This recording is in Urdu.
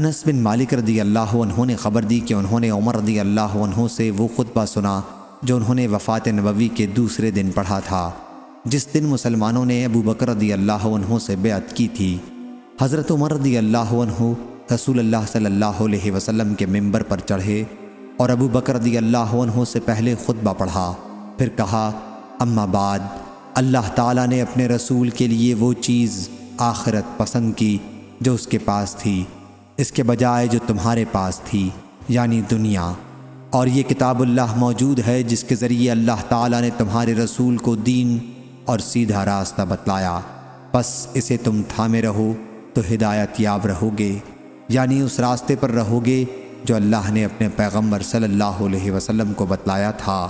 انس بن مالک رضی اللہ عنہ نے خبر دی کہ انہوں نے عمر رضی اللہ عنہ سے وہ خطبہ سنا جو انہوں نے وفات نبوی کے دوسرے دن پڑھا تھا، جس دن مسلمانوں نے ابو بکر رضی اللہ عنہ سے بیعت کی تھی۔ حضرت عمر رضی اللہ عنہ رسول اللہ صلی اللہ علیہ وسلم کے ممبر پر چڑھے اور ابو بکر رضی اللہ عنہ سے پہلے خطبہ پڑھا، پھر کہا، اما بعد، اللہ تعالیٰ نے اپنے رسول کے لیے وہ چیز آخرت پسند کی جو اس کے پاس تھی، اس کے بجائے جو تمہارے پاس تھی، یعنی دنیا، اور یہ کتاب اللہ موجود ہے جس کے ذریعے اللہ تعالیٰ نے تمہارے رسول کو دین اور سیدھا راستہ بتلایا، پس اسے تم تھامے رہو تو ہدایت یاب رہو گے، یعنی اس راستے پر رہو گے جو اللہ نے اپنے پیغمبر صلی اللہ علیہ وسلم کو بتلایا تھا۔